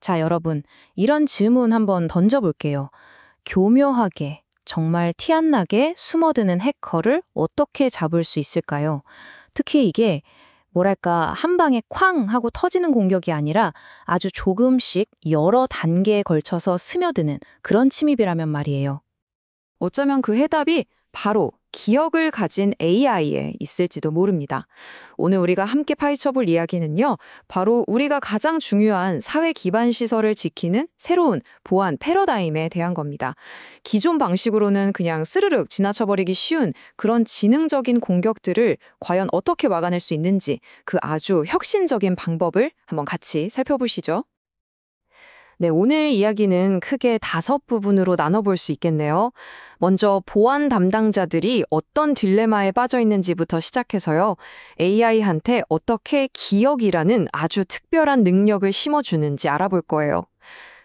자, 여러분, 이런 질문 한번 던져볼게요. 교묘하게, 정말 티 안 나게 숨어드는 해커를 어떻게 잡을 수 있을까요? 특히 이게 뭐랄까, 한 방에 쾅 하고 터지는 공격이 아니라 아주 조금씩 여러 단계에 걸쳐서 스며드는 그런 침입이라면 말이에요. 어쩌면 그 해답이 바로 기억을 가진 AI에 있을지도 모릅니다. 오늘 우리가 함께 파헤쳐볼 이야기는요, 바로 우리가 가장 중요한 사회 기반 시설을 지키는 새로운 보안 패러다임에 대한 겁니다. 기존 방식으로는 그냥 스르륵 지나쳐버리기 쉬운 그런 지능적인 공격들을 과연 어떻게 막아낼 수 있는지 그 아주 혁신적인 방법을 한번 같이 살펴보시죠. 네, 오늘 이야기는 크게 5부분으로 나눠볼 수 있겠네요. 먼저 보안 담당자들이 어떤 딜레마에 빠져 있는지부터 시작해서요. AI한테 어떻게 기억이라는 아주 특별한 능력을 심어주는지 알아볼 거예요.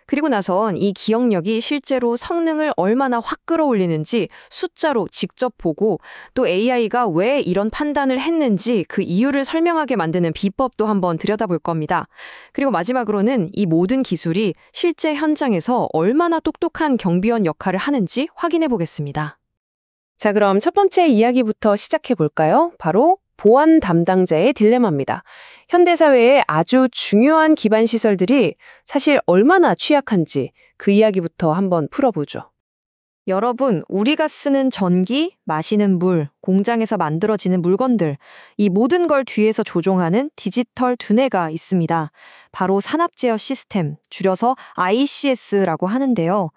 그리고 나선 이 기억력이 실제로 성능을 얼마나 확 끌어올리는지 숫자로 직접 보고 또 AI가 왜 이런 판단을 했는지 그 이유를 설명하게 만드는 비법도 한번 들여다볼 겁니다. 그리고 마지막으로는 이 모든 기술이 실제 현장에서 얼마나 똑똑한 경비원 역할을 하는지 확인해 보겠습니다. 자, 그럼 첫 번째 이야기부터 시작해 볼까요? 바로 보안 담당자의 딜레마입니다. 현대사회의 아주 중요한 기반 시설들이 사실 얼마나 취약한지 그 이야기부터 한번 풀어보죠. 여러분, 우리가 쓰는 전기, 마시는 물, 공장에서 만들어지는 물건들, 이 모든 걸 뒤에서 조종하는 디지털 두뇌가 있습니다. 바로 산업제어 시스템, 줄여서 ICS라고 하는데요.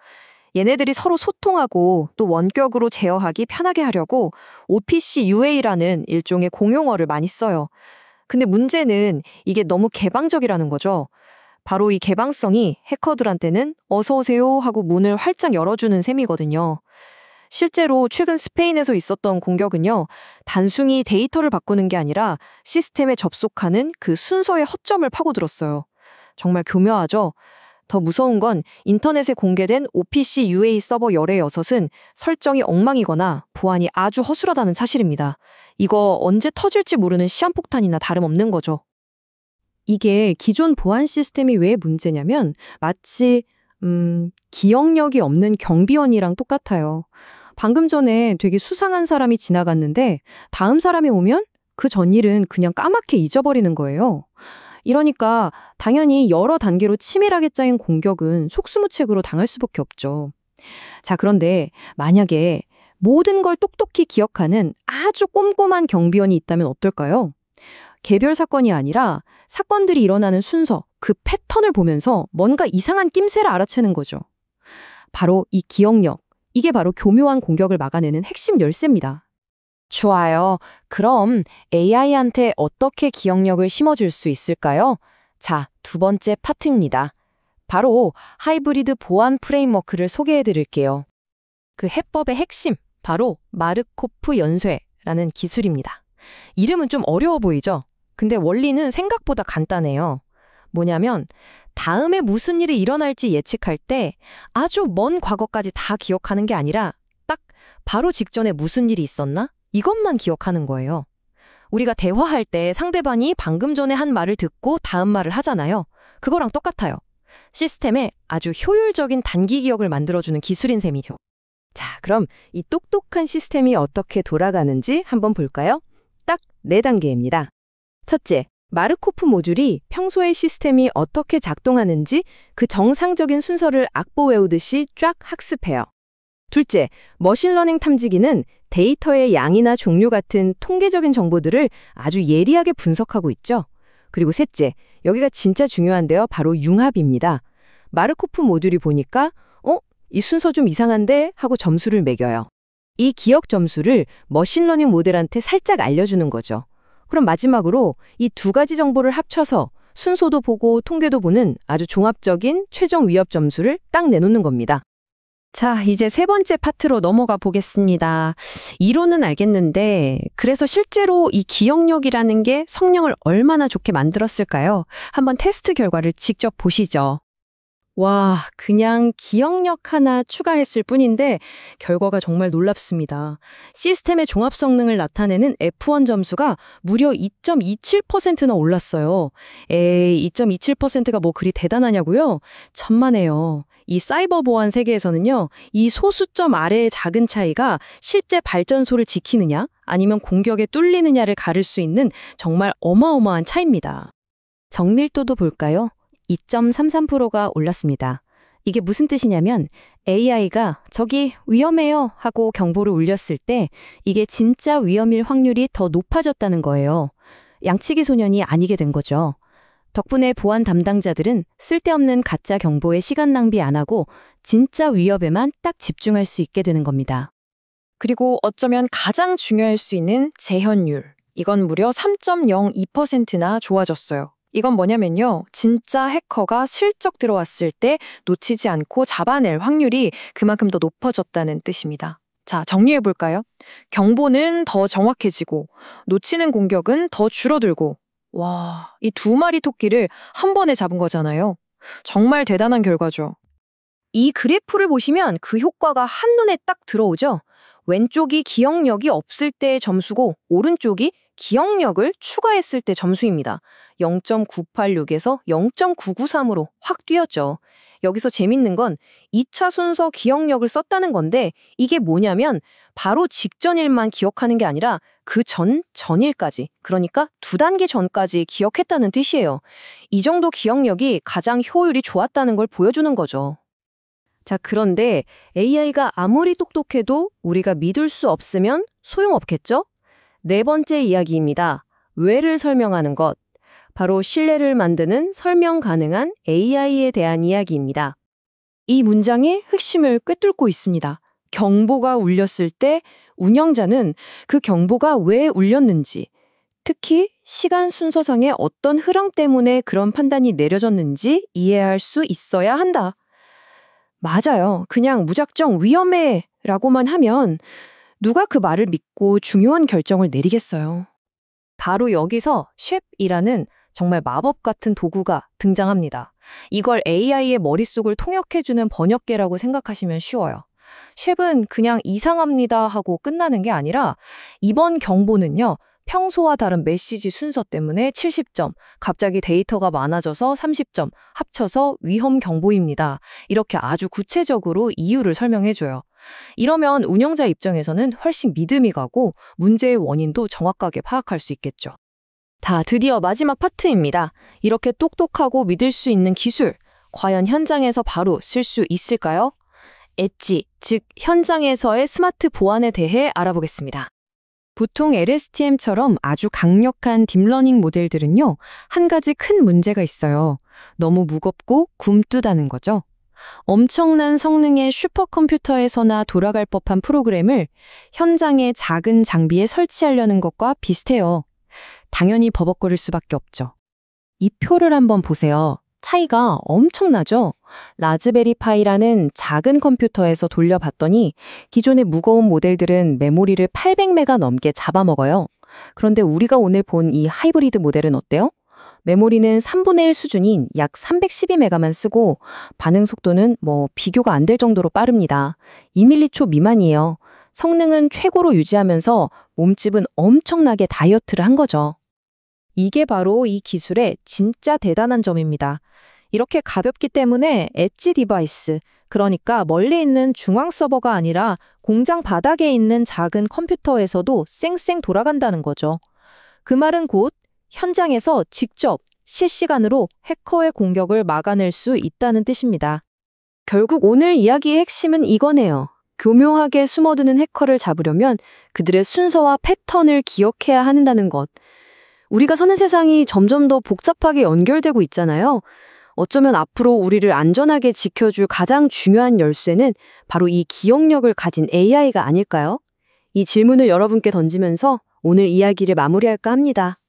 얘네들이 서로 소통하고 또 원격으로 제어하기 편하게 하려고 OPC UA라는 일종의 공용어를 많이 써요. 근데 문제는 이게 너무 개방적이라는 거죠. 바로 이 개방성이 해커들한테는 어서 오세요 하고 문을 활짝 열어주는 셈이거든요. 실제로 최근 스페인에서 있었던 공격은요, 단순히 데이터를 바꾸는 게 아니라 시스템에 접속하는 그 순서의 허점을 파고들었어요. 정말 교묘하죠? 더 무서운 건 인터넷에 공개된 OPC UA 서버 열의 6은 설정이 엉망이거나 보안이 아주 허술하다는 사실입니다. 이거 언제 터질지 모르는 시한폭탄이나 다름없는 거죠. 이게 기존 보안 시스템이 왜 문제냐면 마치 기억력이 없는 경비원이랑 똑같아요. 방금 전에 되게 수상한 사람이 지나갔는데 다음 사람이 오면 그 전 일은 그냥 까맣게 잊어버리는 거예요. 이러니까 당연히 여러 단계로 치밀하게 짜인 공격은 속수무책으로 당할 수밖에 없죠. 자, 그런데 만약에 모든 걸 똑똑히 기억하는 아주 꼼꼼한 경비원이 있다면 어떨까요? 개별 사건이 아니라 사건들이 일어나는 순서, 그 패턴을 보면서 뭔가 이상한 낌새를 알아채는 거죠. 바로 이 기억력, 이게 바로 교묘한 공격을 막아내는 핵심 열쇠입니다. 좋아요. 그럼 AI한테 어떻게 기억력을 심어줄 수 있을까요? 자, 두 번째 파트입니다. 바로 하이브리드 보안 프레임워크를 소개해 드릴게요. 그 해법의 핵심, 바로 마르코프 연쇄라는 기술입니다. 이름은 좀 어려워 보이죠? 근데 원리는 생각보다 간단해요. 뭐냐면 다음에 무슨 일이 일어날지 예측할 때 아주 먼 과거까지 다 기억하는 게 아니라 딱 바로 직전에 무슨 일이 있었나? 이것만 기억하는 거예요. 우리가 대화할 때 상대방이 방금 전에 한 말을 듣고 다음 말을 하잖아요. 그거랑 똑같아요. 시스템에 아주 효율적인 단기 기억을 만들어주는 기술인 셈이죠. 자, 그럼 이 똑똑한 시스템이 어떻게 돌아가는지 한번 볼까요? 딱 4단계입니다. 첫째, 마르코프 모듈이 평소의 시스템이 어떻게 작동하는지 그 정상적인 순서를 악보 외우듯이 쫙 학습해요. 둘째, 머신러닝 탐지기는 데이터의 양이나 종류 같은 통계적인 정보들을 아주 예리하게 분석하고 있죠. 그리고 셋째, 여기가 진짜 중요한데요. 바로 융합입니다. 마르코프 모듈이 보니까 이 순서 좀 이상한데? 하고 점수를 매겨요. 이 기억 점수를 머신러닝 모델한테 살짝 알려주는 거죠. 그럼 마지막으로 이 2가지 정보를 합쳐서 순서도 보고 통계도 보는 아주 종합적인 최종 위협 점수를 딱 내놓는 겁니다. 자, 이제 세 번째 파트로 넘어가 보겠습니다. 이론은 알겠는데, 그래서 실제로 이 기억력이라는 게 성능을 얼마나 좋게 만들었을까요? 한번 테스트 결과를 직접 보시죠. 와, 그냥 기억력 하나 추가했을 뿐인데 결과가 정말 놀랍습니다. 시스템의 종합 성능을 나타내는 F1 점수가 무려 2.27%나 올랐어요. 에이, 2.27%가 뭐 그리 대단하냐고요? 천만에요. 이 사이버 보안 세계에서는요, 이 소수점 아래의 작은 차이가 실제 발전소를 지키느냐, 아니면 공격에 뚫리느냐를 가를 수 있는 정말 어마어마한 차이입니다. 정밀도도 볼까요? 2.33%가 올랐습니다. 이게 무슨 뜻이냐면 AI가 저기 위험해요 하고 경보를 울렸을 때 이게 진짜 위험일 확률이 더 높아졌다는 거예요. 양치기 소년이 아니게 된 거죠. 덕분에 보안 담당자들은 쓸데없는 가짜 경보에 시간 낭비 안 하고 진짜 위협에만 딱 집중할 수 있게 되는 겁니다. 그리고 어쩌면 가장 중요할 수 있는 재현율. 이건 무려 3.02%나 좋아졌어요. 이건 뭐냐면요. 진짜 해커가 슬쩍 들어왔을 때 놓치지 않고 잡아낼 확률이 그만큼 더 높아졌다는 뜻입니다. 자, 정리해볼까요? 경보는 더 정확해지고 놓치는 공격은 더 줄어들고 와, 이 두 마리 토끼를 한 번에 잡은 거잖아요. 정말 대단한 결과죠. 이 그래프를 보시면 그 효과가 한눈에 딱 들어오죠. 왼쪽이 기억력이 없을 때의 점수고 오른쪽이 기억력을 추가했을 때 점수입니다. 0.986에서 0.993으로 확 뛰었죠. 여기서 재밌는 건 2차 순서 기억력을 썼다는 건데 이게 뭐냐면 바로 직전일만 기억하는 게 아니라 그 전일까지, 그러니까 2단계 전까지 기억했다는 뜻이에요. 이 정도 기억력이 가장 효율이 좋았다는 걸 보여주는 거죠. 자, 그런데 AI가 아무리 똑똑해도 우리가 믿을 수 없으면 소용없겠죠? 네 번째 이야기입니다. 왜를 설명하는 것. 바로 신뢰를 만드는 설명 가능한 AI에 대한 이야기입니다. 이 문장의 핵심을 꿰뚫고 있습니다. 경보가 울렸을 때 운영자는 그 경보가 왜 울렸는지, 특히 시간 순서상의 어떤 흐름 때문에 그런 판단이 내려졌는지 이해할 수 있어야 한다. 맞아요. 그냥 무작정 위험해 라고만 하면 누가 그 말을 믿고 중요한 결정을 내리겠어요. 바로 여기서 쉐프이라는 정말 마법 같은 도구가 등장합니다. 이걸 AI의 머릿속을 통역해주는 번역계라고 생각하시면 쉬워요. 쉐프는 그냥 이상합니다 하고 끝나는 게 아니라 이번 경보는요, 평소와 다른 메시지 순서 때문에 70점, 갑자기 데이터가 많아져서 30점, 합쳐서 위험 경보입니다. 이렇게 아주 구체적으로 이유를 설명해줘요. 이러면 운영자 입장에서는 훨씬 믿음이 가고 문제의 원인도 정확하게 파악할 수 있겠죠. 다 드디어 마지막 파트입니다. 이렇게 똑똑하고 믿을 수 있는 기술, 과연 현장에서 바로 쓸 수 있을까요? 엣지, 즉 현장에서의 스마트 보안에 대해 알아보겠습니다. 보통 LSTM처럼 아주 강력한 딥러닝 모델들은요, 한 가지 큰 문제가 있어요. 너무 무겁고 굼뜨다는 거죠. 엄청난 성능의 슈퍼컴퓨터에서나 돌아갈 법한 프로그램을 현장의 작은 장비에 설치하려는 것과 비슷해요. 당연히 버벅거릴 수밖에 없죠. 이 표를 한번 보세요. 차이가 엄청나죠? 라즈베리파이라는 작은 컴퓨터에서 돌려봤더니 기존의 무거운 모델들은 메모리를 800메가 넘게 잡아먹어요. 그런데 우리가 오늘 본 이 하이브리드 모델은 어때요? 메모리는 3분의 1 수준인 약 312메가만 쓰고 반응 속도는 비교가 안 될 정도로 빠릅니다. 2m초 미만이에요. 성능은 최고로 유지하면서 몸집은 엄청나게 다이어트를 한 거죠. 이게 바로 이 기술의 진짜 대단한 점입니다. 이렇게 가볍기 때문에 엣지 디바이스, 그러니까 멀리 있는 중앙 서버가 아니라 공장 바닥에 있는 작은 컴퓨터에서도 쌩쌩 돌아간다는 거죠. 그 말은 곧 현장에서 직접 실시간으로 해커의 공격을 막아낼 수 있다는 뜻입니다. 결국 오늘 이야기의 핵심은 이거네요. 교묘하게 숨어드는 해커를 잡으려면 그들의 순서와 패턴을 기억해야 한다는 것. 우리가 사는 세상이 점점 더 복잡하게 연결되고 있잖아요. 어쩌면 앞으로 우리를 안전하게 지켜줄 가장 중요한 열쇠는 바로 이 기억력을 가진 AI가 아닐까요? 이 질문을 여러분께 던지면서 오늘 이야기를 마무리할까 합니다.